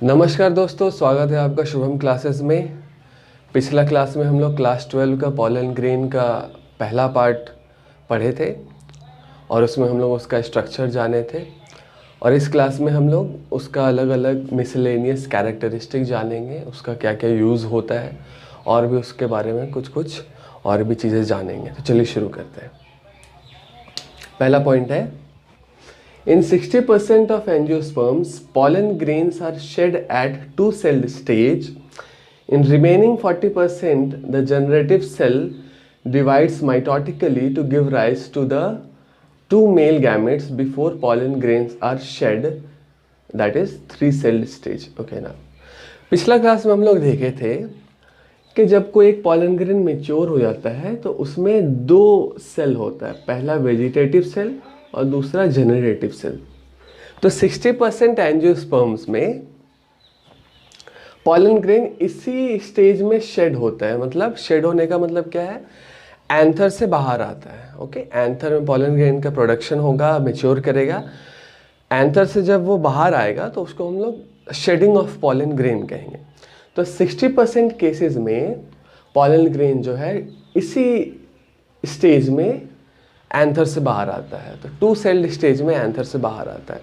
नमस्कार दोस्तों, स्वागत है आपका शुभम क्लासेस में। पिछला क्लास में हम लोग क्लास 12 का पॉलन ग्रेन का पहला पार्ट पढ़े थे और उसमें हम लोग उसका स्ट्रक्चर जाने थे। और इस क्लास में हम लोग उसका अलग अलग मिसलेनियस कैरेक्टरिस्टिक जानेंगे, उसका क्या क्या यूज़ होता है और भी उसके बारे में कुछ कुछ और भी चीज़ें जानेंगे। तो चलिए शुरू करते हैं। पहला पॉइंट है, in 60% of angiosperms, pollen grains are shed at two-celled stage. In remaining 40%, the generative cell divides mitotically to give rise to the two male gametes before pollen grains are shed, that is three-celled stage. Okay ना। पिछला class में हम लोग देखे थे कि जब कोई एक पॉलन ग्रेन मेच्योर हो जाता है तो उसमें दो सेल होता है, पहला वेजिटेटिव सेल और दूसरा जनरेटिव सेल। तो 60% एंजियोस्पर्म्स में पॉलन ग्रेन इसी स्टेज में शेड होता है। मतलब शेड होने का मतलब क्या है, एंथर से बाहर आता है। ओके, एंथर में पॉलन ग्रेन का प्रोडक्शन होगा, मेच्योर करेगा। एंथर से जब वो बाहर आएगा तो उसको हम लोग शेडिंग ऑफ पॉलन ग्रेन कहेंगे। तो 60% केसेस में पॉलन ग्रेन जो है इसी स्टेज में एंथर से बाहर आता है, तो टू सेल्ड स्टेज में एंथर से बाहर आता है।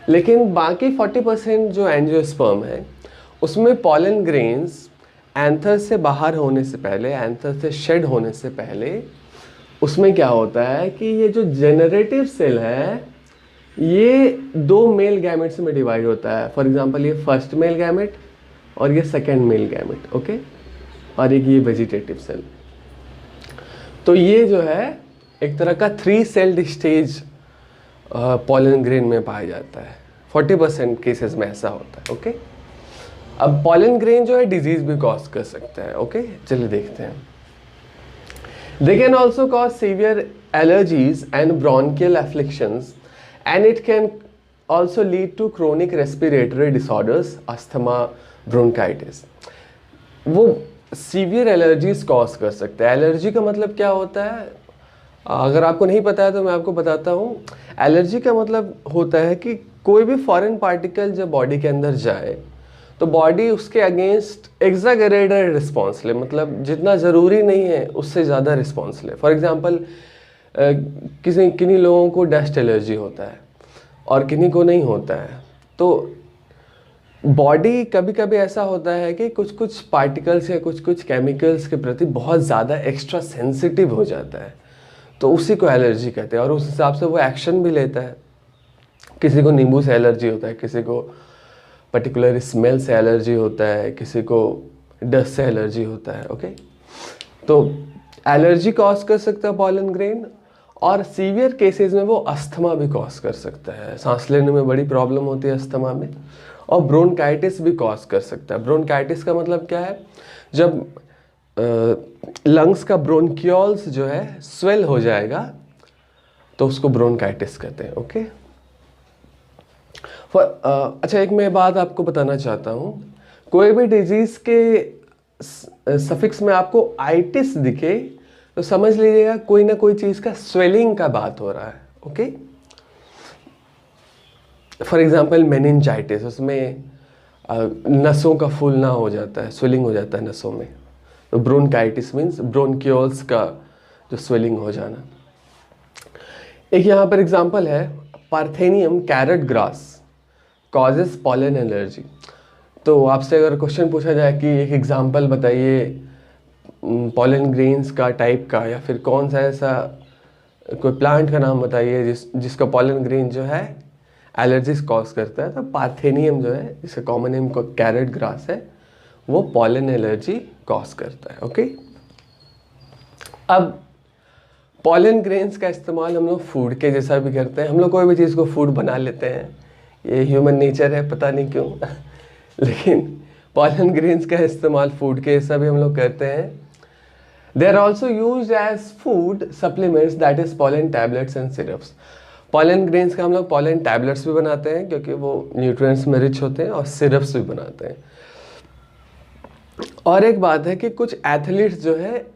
लेकिन बाकी 40% जो एंजियोस्पर्म है उसमें पॉलन ग्रेन्स एंथर से बाहर होने से पहले, एंथर से शेड होने से पहले, उसमें क्या होता है कि ये जो जनरेटिव सेल है ये दो मेल गैमेट्स में डिवाइड होता है। फॉर एग्जांपल ये फर्स्ट मेल गैमेट और ये सेकेंड मेल गैमेट। ओके, और एक ये वेजिटेटिव सेल। तो ये जो है एक तरह का three celled stage pollen grain में पाया जाता है। 40% केसेस में ऐसा होता है। ओके, अब पॉलन ग्रेन जो है डिजीज भी कॉज कर सकता है। ओके, चलिए देखते हैं। They can also cause severe allergies and bronchial afflictions and it can also lead to chronic respiratory disorders, asthma, bronchitis. वो सीवियर एलर्जीज कॉज कर सकते हैं। एलर्जी का मतलब क्या होता है, अगर आपको नहीं पता है तो मैं आपको बताता हूँ। एलर्जी का मतलब होता है कि कोई भी फॉरेन पार्टिकल जब बॉडी के अंदर जाए तो बॉडी उसके अगेंस्ट एग्जैगरेटेड रिस्पॉन्स ले, मतलब जितना ज़रूरी नहीं है उससे ज़्यादा रिस्पॉन्स ले। फॉर एग्जांपल किन्हीं लोगों को डस्ट एलर्जी होता है और किन्हीं को नहीं होता है। तो बॉडी कभी कभी ऐसा होता है कि कुछ कुछ पार्टिकल्स या कुछ कुछ केमिकल्स के प्रति बहुत ज़्यादा एक्स्ट्रा सेंसिटिव हो जाता है, तो उसी को एलर्जी कहते हैं और उस हिसाब से वो एक्शन भी लेता है। किसी को नींबू से एलर्जी होता है, किसी को पर्टिकुलर स्मेल से एलर्जी होता है, किसी को डस्ट से एलर्जी होता है। ओके, तो एलर्जी कॉज कर सकता है पॉलन ग्रेन, और सीवियर केसेस में वो अस्थमा भी कॉज कर सकता है। सांस लेने में बड़ी प्रॉब्लम होती है अस्थमा में। और ब्रोंकाइटिस भी कॉज कर सकता है। ब्रोंकाइटिस का मतलब क्या है, जब लंग्स का ब्रोंकियोल्स जो है स्वेल हो जाएगा तो उसको ब्रोंकाइटिस कहते हैं। ओके, अच्छा एक मैं बात आपको बताना चाहता हूँ। कोई भी डिजीज के सफिक्स में आपको आइटिस दिखे तो समझ लीजिएगा कोई ना कोई चीज़ का स्वेलिंग का बात हो रहा है। ओके, फॉर एग्जांपल मेनिंजाइटिस, उसमें नसों का फूलना हो जाता है, स्वेलिंग हो जाता है नसों में। तो ब्रोंकाइटिस मीन्स ब्रोंकियोल्स का जो स्वेलिंग हो जाना। एक यहाँ पर एग्जांपल है, parthenium carrot grass causes pollen allergy. तो आपसे अगर क्वेश्चन पूछा जाए कि एक एग्जांपल बताइए पॉलन ग्रेन्स का टाइप का, या फिर कौन सा ऐसा कोई प्लांट का नाम बताइए जिसका पॉलन ग्रेन जो है एलर्जीज कॉज करता है, तो पार्थेनियम जो है, जिसका कॉमन नेम कैरेट ग्रास है, वो पॉलन एलर्जी कॉज करता है। ओके, अब पॉलन ग्रेन्स का इस्तेमाल हम लोग फूड के जैसा भी करते हैं। हम लोग कोई भी चीज़ को फूड बना लेते हैं, ये ह्यूमन नेचर है, पता नहीं क्यों लेकिन पॉलन ग्रेन्स का इस्तेमाल फूड के जैसा भी हम लोग करते हैं। They are also use as food supplements, that is pollen tablets and syrups. Pollen grains का हम लोग पॉलन टैबलेट्स भी बनाते हैं क्योंकि वो न्यूट्रिएंट्स में रिच होते हैं, और सिरप्स भी बनाते हैं। और एक बात है कि कुछ एथलीट्स जो है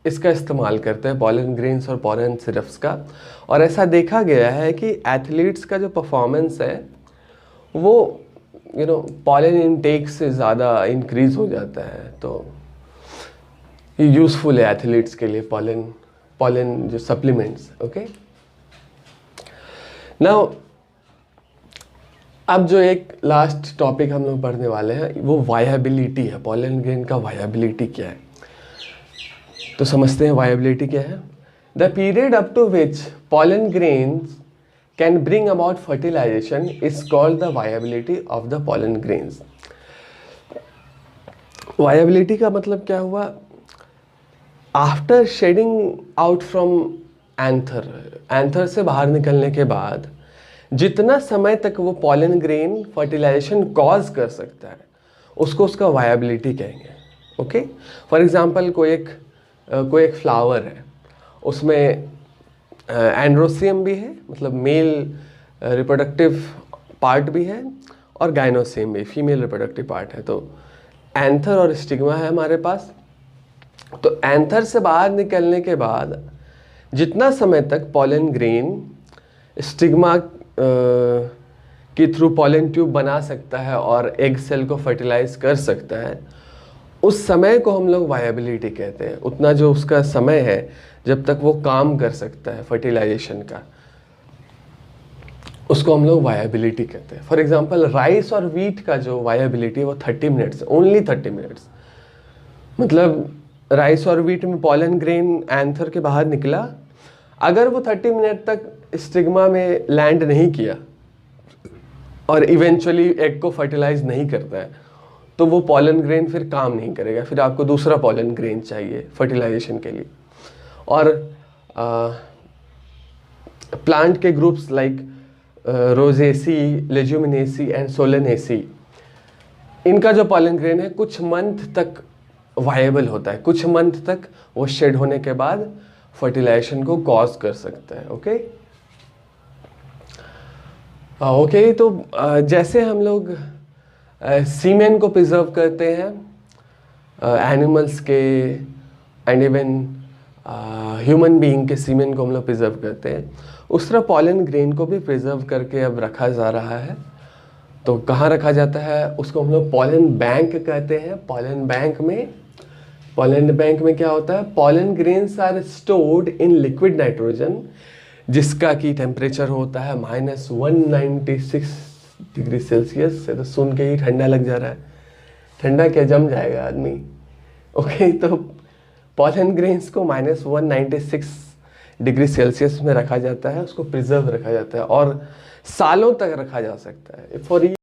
इसका इस्तेमाल करते हैं, पॉलन ग्रेन्स और पॉलन सिरप्स का। और ऐसा देखा गया है कि एथलीट्स का जो परफॉर्मेंस है वो पॉलन इनटेक से ज़्यादा इंक्रीज हो जाता है, तो ये यूज़फुल है एथलीट्स के लिए पॉलन जो सप्लीमेंट्स। ओके, नाउ अब जो एक लास्ट टॉपिक हम लोग पढ़ने वाले हैं वो वायबिलिटी है। पॉलन ग्रेन का वायबिलिटी क्या है, तो समझते हैं वायबिलिटी क्या है। The period up to which pollen grains can bring about fertilisation is called the viability of the pollen grains. Viability का मतलब क्या हुआ, after shedding out from anther से बाहर निकलने के बाद जितना समय तक वो पॉलन ग्रेन फर्टिलाइजेशन कॉज कर सकता है उसको उसका वायबिलिटी कहेंगे। ओके, फॉर एग्जांपल कोई एक फ्लावर है, उसमें एंड्रोसियम भी है, मतलब मेल रिप्रोडक्टिव पार्ट भी है, और गाइनोसियम भी फीमेल रिप्रोडक्टिव पार्ट है। तो एंथर और स्टिग्मा है हमारे पास। तो एंथर से बाहर निकलने के बाद जितना समय तक पॉलन ग्रेन स्टिग्मा के थ्रू पॉलन ट्यूब बना सकता है और एग सेल को फर्टिलाइज कर सकता है, उस समय को हम लोग वायबिलिटी कहते हैं। उतना जो उसका समय है जब तक वो काम कर सकता है फर्टिलाइजेशन का, उसको हम लोग वायबिलिटी कहते हैं। फॉर एग्जांपल राइस और वीट का जो वायबिलिटी है वो 30 मिनट्स, ओनली 30 मिनट्स। मतलब राइस और वीट में पॉलन ग्रेन एंथर के बाहर निकला, अगर वो 30 मिनट तक स्टिग्मा में लैंड नहीं किया और इवेंचुअली एग को फर्टिलाइज नहीं करता है, तो वो पॉलन ग्रेन फिर काम नहीं करेगा, फिर आपको दूसरा पॉलन ग्रेन चाहिए फर्टिलाइजेशन के लिए। और प्लांट के groups like Rosaceae, Leguminosae and Solanaceae, इनका जो पॉलन ग्रेन है कुछ मंथ तक वायबल होता है, कुछ मंथ तक वो शेड होने के बाद फर्टिलाइजेशन को कॉज कर सकता है। ओके ओके, तो जैसे हम लोग सीमेन को प्रिजर्व करते हैं एनिमल्स के एंड इवन ह्यूमन बीइंग के सीमेन को हम लोग प्रिजर्व करते हैं, उस तरह पॉलन ग्रेन को भी प्रिजर्व करके अब रखा जा रहा है। तो कहाँ रखा जाता है, उसको हम लोग पॉलन बैंक कहते हैं। पॉलन बैंक में क्या होता है, pollen grains are stored in liquid nitrogen, जिसका की टेम्परेचर होता है -196 डिग्री सेल्सियस से। तो सुन के ही ठंडा लग जा रहा है, ठंडा क्या, जम जाएगा आदमी। ओके, तो पॉलन ग्रेन्स को -196 डिग्री सेल्सियस में रखा जाता है, उसको प्रिजर्व रखा जाता है और सालों तक रखा जा सकता है। फॉर